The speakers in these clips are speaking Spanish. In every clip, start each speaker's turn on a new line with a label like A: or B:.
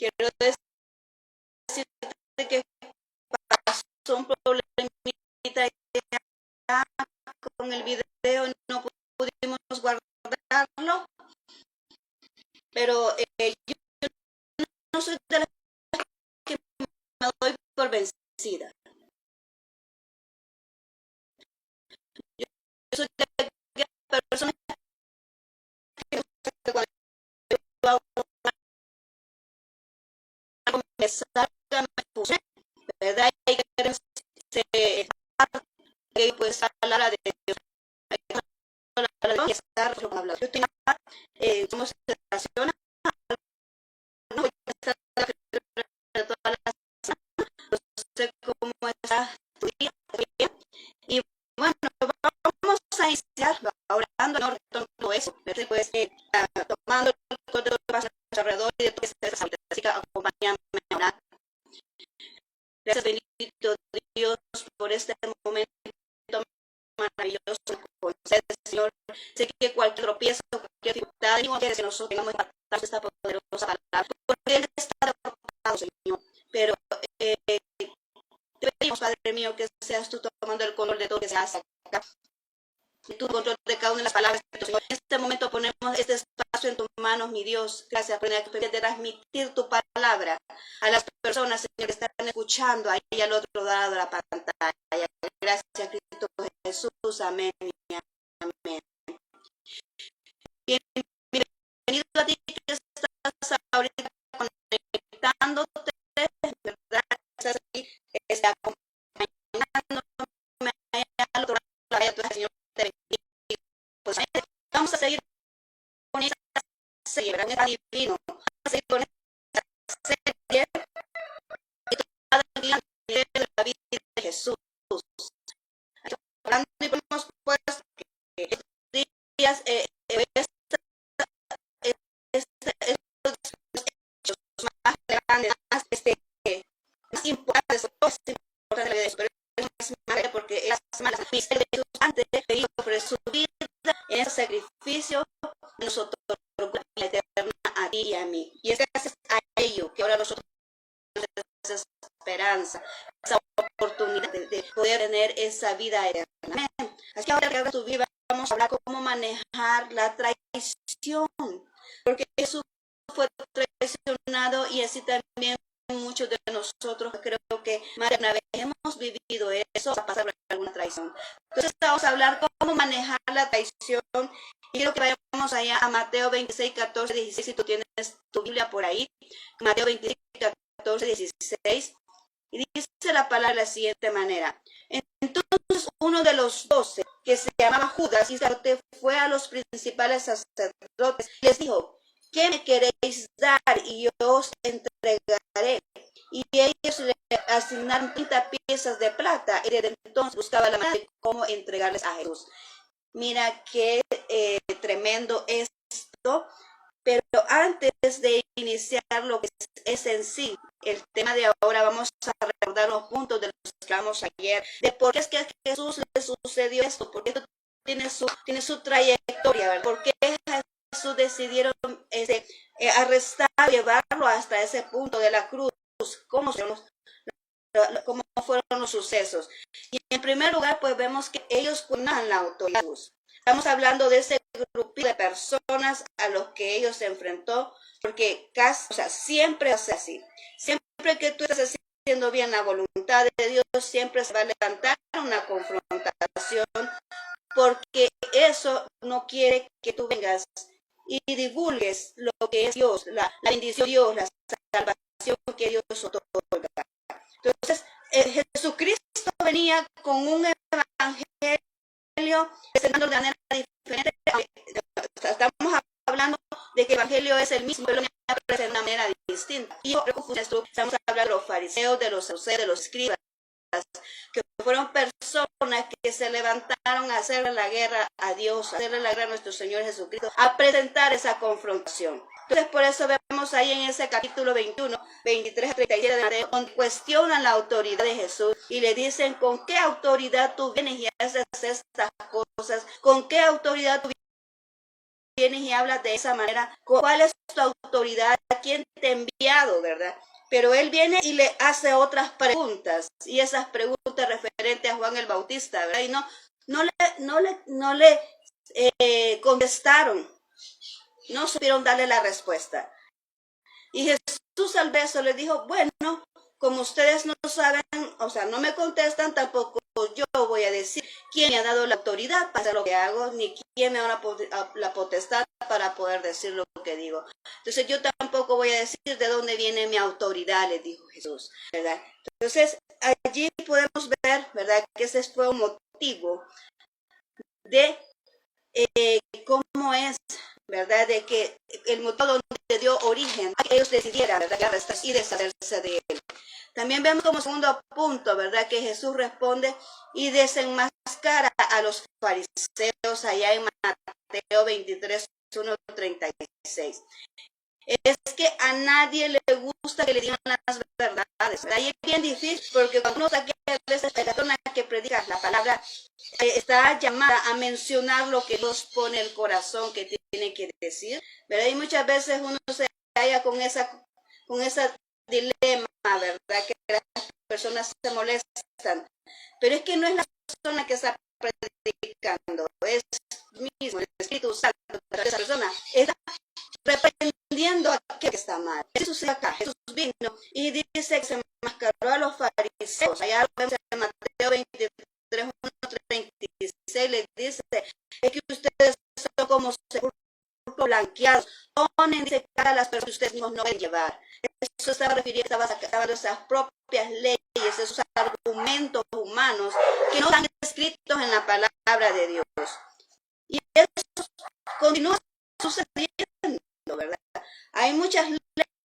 A: quiero decirte que pasó un problemita ya con el video y no pudimos guardarlo, pero yo no soy de las que me doy por vencida. Yo soy de las personas que cuando yo hago algo me salga, me puse, ¿verdad? Y que pues hablar de Dios. Yo tengo cómo se relaciona, no voy a estar toda la semana, no sé cómo está tu día, y bueno, vamos a iniciar orando, no todo eso, pues tomando el control de lo que pasa a nuestro alrededor y de todo eso, así que acompáñame a orar. Gracias, bendito Dios, por este momento maravilloso con ustedes, Señor. Sé que cualquier tropiezo, cualquier dificultad, no quiere que nosotros tengamos esta poderosa palabra, porque Él está derrotado, Señor. Pero te pedimos, Padre mío, que seas tú tomando el control de todo, que se hace acá. Tu control de cada una de las palabras, Señor. En este momento ponemos este espacio en tus manos, mi Dios. Gracias por transmitir tu palabra a las personas, Señor, que están escuchando ahí al otro lado de la pantalla. Gracias, Cristo Jesús. Amén. Amén. Bienvenido a ti que estás ahorita conectándote, ¿verdad? Estás ahí acompañándome al otro lado, Señor. Pues vamos a seguir con esta serie, ¿verdad? Está divino. Vamos a seguir con esta serie y toda la vida de Jesús. Hablando y podemos pues que estos días estos hechos más grandes, más importantes, más importantes de eso, pero es más grande porque es más el misterio de Jesús antes de pedir sobre su vida en ese sacrificio nosotros la eterna a ti y a mí. Y es gracias a ello que ahora nosotros tenemos esa esperanza, esa oportunidad de poder tener esa vida eterna. Así que ahora que ahora tu vida vamos a hablar cómo manejar la traición, porque Jesús fue traicionado y así también muchos de nosotros creo que más de una vez hemos vivido eso, a pasar por alguna traición. Entonces vamos a hablar cómo manejar la traición y quiero que vayamos allá a Mateo 26, 14, 16, si tú tienes tu Biblia por ahí, Mateo 26, 14, 16, y dice la palabra de la siguiente manera. Entonces uno de los 12, que se llamaba Judas Iscariote, fue a los principales sacerdotes y les dijo: ¿qué me queréis dar? Y yo os entregaré. Y ellos le asignaron 30 piezas de plata y desde entonces buscaba la manera de cómo entregarles a Jesús. Mira qué tremendo esto. Pero antes de iniciar lo que es en sí, el tema de ahora, vamos a recordar unos puntos de los que hablamos ayer, de por qué es que a Jesús le sucedió esto, porque esto tiene su trayectoria, ¿verdad? ¿Por qué Jesús decidieron arrestar, llevarlo hasta ese punto de la cruz? ¿Cómo fueron los sucesos? Y en primer lugar, pues vemos que ellos cuestionan la autoridad. Estamos hablando de ese grupo de personas a los que ellos se enfrentó, porque siempre es así. Siempre que tú estás haciendo bien la voluntad de Dios, siempre se va a levantar una confrontación, porque eso no quiere que tú vengas y divulgues lo que es Dios, la bendición de Dios, la salvación que Dios otorga. Entonces, Jesucristo venía con un evangelio presentando de manera diferente. Estamos hablando de que el evangelio es el mismo, pero lo presenta de manera distinta. Y estamos hablando de los fariseos, de los saduceos, de los escribas, que fueron personas que se levantaron a hacerle la guerra a Dios, a hacerle la guerra a nuestro Señor Jesucristo, a presentar esa confrontación. Entonces, por eso vemos ahí en ese capítulo 21, 23 a 37 de Mateo, donde cuestionan la autoridad de Jesús y le dicen: ¿con qué autoridad tú vienes y haces estas cosas? ¿Con qué autoridad tú vienes y hablas de esa manera? ¿Cuál es tu autoridad quién te he enviado, ¿verdad? Pero él viene y le hace otras preguntas, y esas preguntas referentes a Juan el Bautista, ¿verdad? Y no le contestaron, no supieron darle la respuesta. Y Jesús al verso le dijo, bueno, como ustedes no saben, o sea, no me contestan, tampoco yo voy a decir quién me ha dado la autoridad para hacer lo que hago, ni quién me ha dado la potestad para poder decir lo que digo. Entonces yo tampoco voy a decir de dónde viene mi autoridad, le dijo Jesús, ¿verdad? Entonces allí podemos ver, ¿verdad?, que ese fue un motivo de cómo es, ¿verdad?, de que el motivo donde dio origen a que ellos decidieran, ¿verdad?, arrestarse y deshacerse de él. También vemos como segundo punto, ¿verdad?, que Jesús responde y desenmascara a los fariseos allá en Mateo 23, 1:36. Es que a nadie le gusta que le digan las verdades, ¿verdad? Y es bien difícil porque cuando uno saque de esa persona que predica la palabra, está llamada a mencionar lo que Dios pone en el corazón que tiene que decir, ¿verdad? Y muchas veces uno se halla con esa dilema, ¿verdad? Que las personas se molestan, pero es que no es la persona que está predicando, es mismo el Espíritu Santo de esa persona, está reprendiendo a aquel que está mal. Jesús acá, Jesús vino y dice que se enmascaró a los fariseos. Allá lo vemos en Mateo 23, 1:36, le dice, es que ustedes son como sepulcros blanqueados, ponen, dice, cara a las personas que ustedes mismos no pueden llevar. Eso estaba refiriendo, estaba sacando esas propias leyes, esos argumentos humanos que no están escritos en la palabra de Dios. Y eso continúa sucediendo, ¿verdad? Hay muchas leyes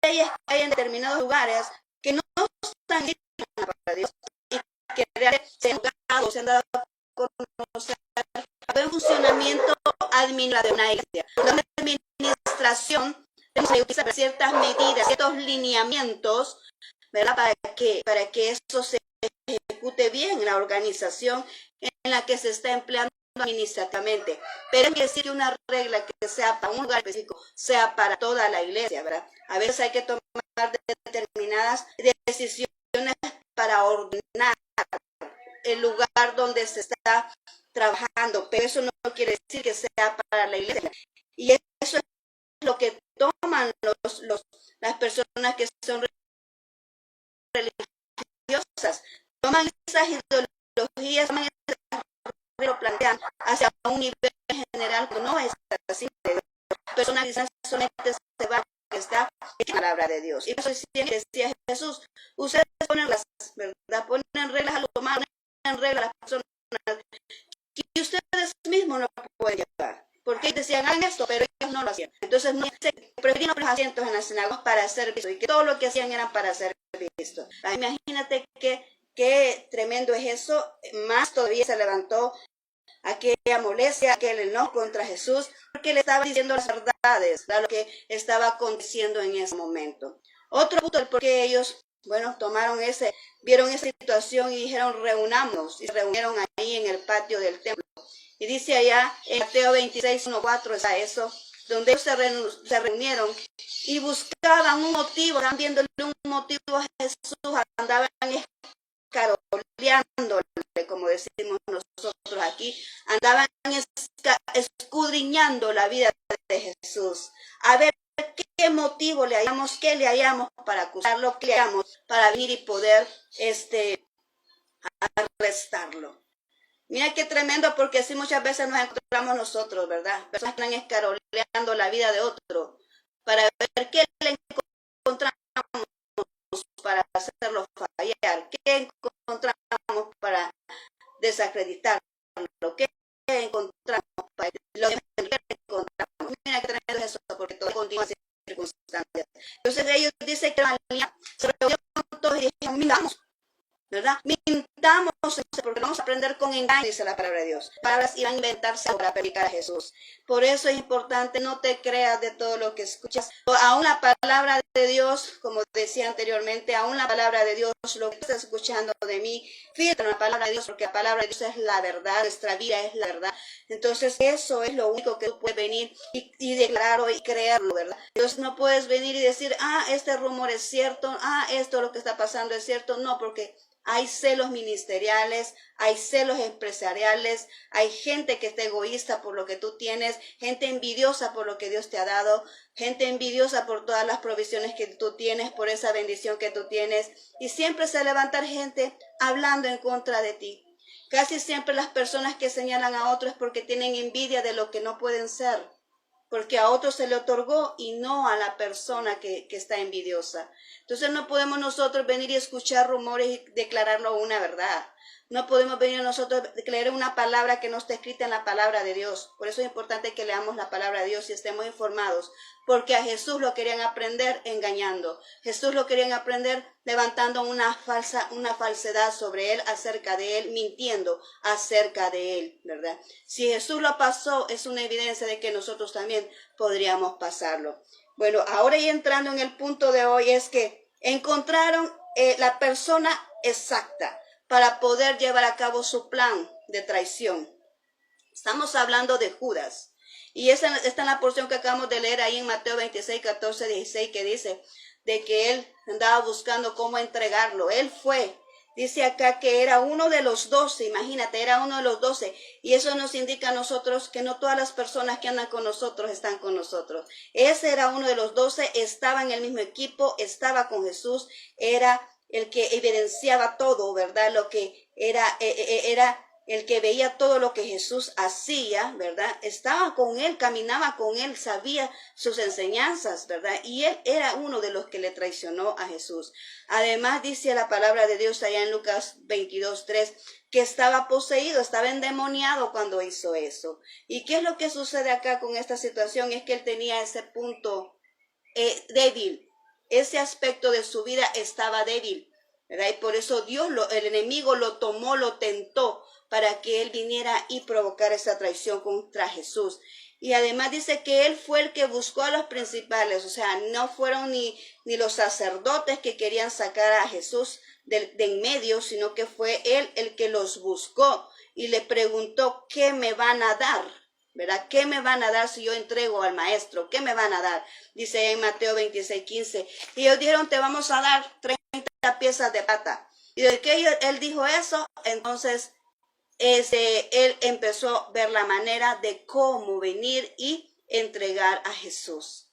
A: que hay en determinados lugares que no están escritas en la palabra de Dios y que realmente se han dado a conocer a un funcionamiento administrativo de una iglesia. La administración se utiliza ciertas medidas, ciertos lineamientos, ¿verdad?, para que eso se ejecute bien en la organización en la que se está empleando administrativamente. Pero es decir que una regla que sea para un lugar específico sea para toda la iglesia, ¿verdad? A veces hay que tomar determinadas decisiones para ordenar el lugar donde se está trabajando, pero eso no quiere decir que sea para la iglesia. Y eso es lo que toman las personas que son religiosas, toman esas ideologías, toman esas, lo plantean hacia un nivel general que no es así. Las personas que solamente se van que está en la palabra de Dios. Y eso decía Jesús, ustedes ponen las, ¿verdad?, ponen reglas a los humanos, ponen reglas a las personas y ustedes mismos no pueden llevar. Porque ellos decían, hagan esto, pero ellos no lo hacían. Entonces, no se preferían los asientos en las sinagogas para ser vistos y que todo lo que hacían era para ser vistos. Imagínate qué tremendo es eso. Más todavía se levantó aquella molestia, aquel enojo contra Jesús, porque le estaba diciendo las verdades, ¿verdad?, lo que estaba aconteciendo en ese momento. Otro punto es porque ellos, bueno, vieron esa situación y dijeron, reunámonos, y se reunieron ahí en el patio del templo. Y dice allá en Mateo 26, 1:4 está eso, donde ellos se reunieron y buscaban un motivo, estaban viéndole un motivo a Jesús, andaban escaroleándole, como decimos nosotros aquí, andaban escudriñando la vida de Jesús, a ver qué motivo le hallamos, qué le hallamos para acusarlo, qué le hallamos para venir y poder arrestarlo. Mira qué tremendo, porque así muchas veces nos encontramos nosotros, ¿verdad? Personas que están escaroleando la vida de otro para ver qué le encontramos para hacerlo fallar, qué encontramos para desacreditarlo, qué encontramos para lo que encontramos. Mira qué tremendo es eso, porque todo continúa sin circunstancias. Entonces ellos dicen que se reunieron todos y dijeron, miramos, ¿verdad? mintamos, porque vamos a aprender con engaño, dice la palabra de Dios. Palabras iban a inventarse para predicar a Jesús. Por eso es importante, no te creas de todo lo que escuchas. Aún la palabra de Dios, como decía anteriormente, aún la palabra de Dios, lo que estás escuchando de mí, filtra la palabra de Dios, porque la palabra de Dios es la verdad, nuestra vida es la verdad. Entonces eso es lo único que tú puedes venir y declararlo y creerlo, ¿verdad? Entonces no puedes venir y decir, este rumor es cierto, esto lo que está pasando es cierto. No, porque hay celos ministeriales, hay celos empresariales, hay gente que está egoísta por lo que tú tienes, gente envidiosa por lo que Dios te ha dado, gente envidiosa por todas las provisiones que tú tienes, por esa bendición que tú tienes. Y siempre se levanta gente hablando en contra de ti. Casi siempre las personas que señalan a otros es porque tienen envidia de lo que no pueden ser, porque a otro se le otorgó y no a la persona que está envidiosa. Entonces no podemos nosotros venir y escuchar rumores y declararlo una verdad. No podemos venir nosotros a leer una palabra que no está escrita en la palabra de Dios. Por eso es importante que leamos la palabra de Dios y estemos informados. Porque a Jesús lo querían aprender engañando. Jesús lo querían aprender levantando una falsedad sobre él, acerca de él, mintiendo acerca de él, ¿verdad? Si Jesús lo pasó, es una evidencia de que nosotros también podríamos pasarlo. Bueno, ahora y entrando en el punto de hoy es que encontraron la persona exacta para poder llevar a cabo su plan de traición. Estamos hablando de Judas. Y esa está en la porción que acabamos de leer ahí en Mateo 26, 14, 16, que dice de que él andaba buscando cómo entregarlo. Él fue. Dice acá que era uno de los 12, imagínate, era uno de los 12. Y eso nos indica a nosotros que no todas las personas que andan con nosotros están con nosotros. Ese era uno de los 12, estaba en el mismo equipo, estaba con Jesús, era el que evidenciaba todo, ¿verdad? Lo que era el que veía todo lo que Jesús hacía, ¿verdad? Estaba con él, caminaba con él, sabía sus enseñanzas, ¿verdad? Y él era uno de los que le traicionó a Jesús. Además, dice la palabra de Dios allá en Lucas 22:3, que estaba poseído, estaba endemoniado cuando hizo eso. ¿Y qué es lo que sucede acá con esta situación? Es que él tenía ese punto débil. Ese aspecto de su vida estaba débil, ¿verdad? Y por eso el enemigo lo tomó, lo tentó, para que él viniera y provocara esa traición contra Jesús. Y además dice que él fue el que buscó a los principales, o sea, no fueron ni los sacerdotes que querían sacar a Jesús de en medio, sino que fue él el que los buscó y le preguntó, ¿qué me van a dar? ¿Verdad? ¿Qué me van a dar si yo entrego al maestro? ¿Qué me van a dar? Dice en Mateo 26:15. Y ellos dijeron, te vamos a dar 30 piezas de plata. Y de que él dijo eso, entonces él empezó a ver la manera de cómo venir y entregar a Jesús.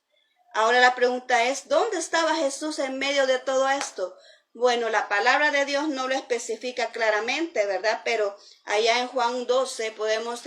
A: Ahora la pregunta es, ¿dónde estaba Jesús en medio de todo esto? Bueno, la palabra de Dios no lo especifica claramente, ¿verdad? Pero allá en Juan 12 podemos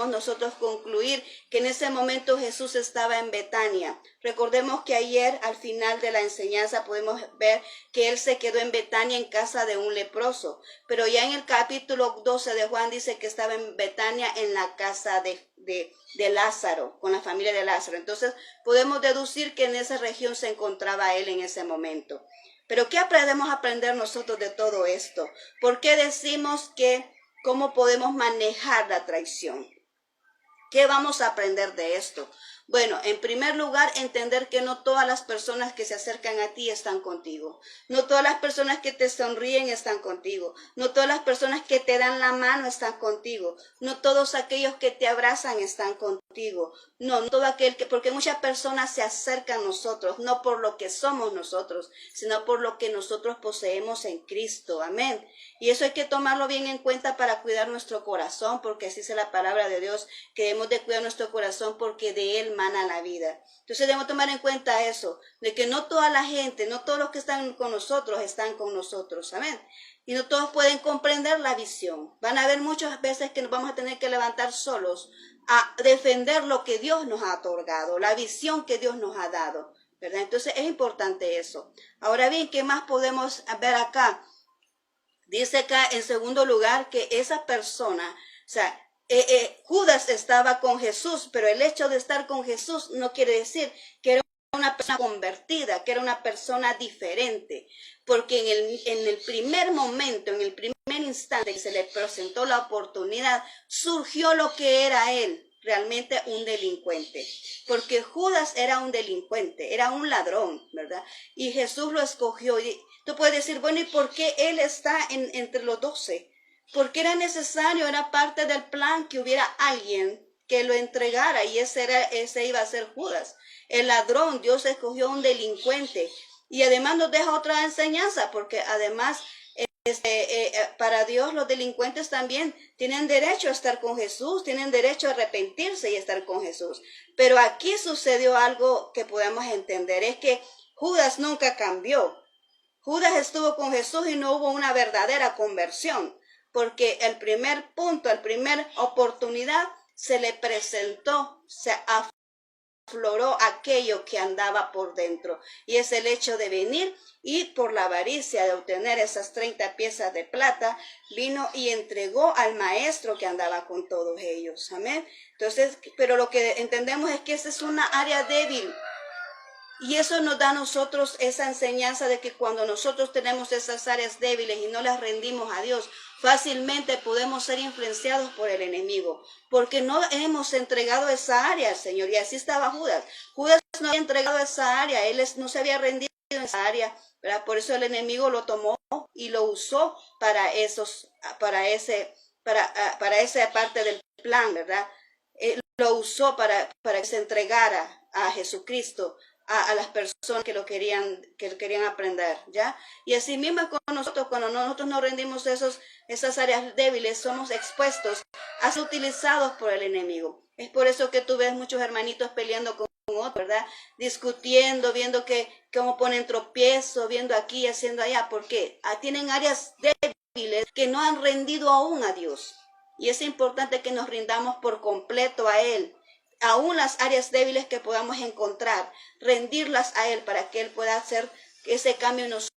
A: nosotros concluir que en ese momento Jesús estaba en Betania. Recordemos que ayer al final de la enseñanza podemos ver que él se quedó en Betania en casa de un leproso. Pero ya en el capítulo 12 de Juan dice que estaba en Betania en la casa de Lázaro, con la familia de Lázaro. Entonces podemos deducir que en esa región se encontraba él en ese momento. Pero ¿qué podemos aprender nosotros de todo esto? ¿Por qué decimos que cómo podemos manejar la traición? ¿Qué vamos a aprender de esto? Bueno, en primer lugar, entender que no todas las personas que se acercan a ti están contigo. No todas las personas que te sonríen están contigo. No todas las personas que te dan la mano están contigo. No todos aquellos que te abrazan están contigo. No todo aquel porque muchas personas se acercan a nosotros, no por lo que somos nosotros, sino por lo que nosotros poseemos en Cristo. Amén. Y eso hay que tomarlo bien en cuenta para cuidar nuestro corazón, porque así dice la palabra de Dios, que debemos de cuidar nuestro corazón porque de él mana la vida. Entonces debemos tomar en cuenta eso, de que no toda la gente, no todos los que están con nosotros están con nosotros. Amén. Y no todos pueden comprender la visión. Van a haber muchas veces que nos vamos a tener que levantar solos a defender lo que Dios nos ha otorgado, la visión que Dios nos ha dado, ¿verdad? Entonces es importante eso. Ahora bien, ¿qué más podemos ver acá? Dice acá en segundo lugar que esa persona, o sea, Judas estaba con Jesús, pero el hecho de estar con Jesús no quiere decir que era una persona convertida, que era una persona diferente, porque en el primer momento, en el primer instante que se le presentó la oportunidad, surgió lo que era él, realmente un delincuente, porque Judas era un delincuente, era un ladrón, ¿verdad? Y Jesús lo escogió. Y tú puedes decir, bueno, ¿y por qué él está entre los 12? Porque era necesario, era parte del plan que hubiera alguien que lo entregara, y ese iba a ser Judas. El ladrón, Dios escogió un delincuente. Y además nos deja otra enseñanza, porque además para Dios los delincuentes también tienen derecho a estar con Jesús, tienen derecho a arrepentirse y estar con Jesús. Pero aquí sucedió algo que podemos entender, es que Judas nunca cambió. Judas estuvo con Jesús y no hubo una verdadera conversión, porque el primer punto, la primera oportunidad se le presentó, se afloró aquello que andaba por dentro, y es el hecho de venir y por la avaricia de obtener esas 30 piezas de plata, vino y entregó al maestro que andaba con todos ellos. Amén. Entonces, pero lo que entendemos es que esa es una área débil. Y eso nos da a nosotros esa enseñanza de que cuando nosotros tenemos esas áreas débiles y no las rendimos a Dios, fácilmente podemos ser influenciados por el enemigo, porque no hemos entregado esa área al Señor. Y así estaba Judas. Judas no había entregado esa área, él no se había rendido en esa área, ¿verdad? Por eso el enemigo lo tomó y lo usó para esa parte del plan, ¿verdad? Lo usó para que se entregara a Jesucristo, a las personas que lo querían aprender, ¿ya? Y así mismo con nosotros, cuando nosotros nos rendimos esas áreas débiles, somos expuestos a ser utilizados por el enemigo. Es por eso que tú ves muchos hermanitos peleando con otros, ¿verdad? Discutiendo, viendo cómo ponen tropiezo, viendo aquí, haciendo allá, porque tienen áreas débiles que no han rendido aún a Dios. Y es importante que nos rindamos por completo a Él. Aún las áreas débiles que podamos encontrar, rendirlas a Él para que Él pueda hacer ese cambio en nosotros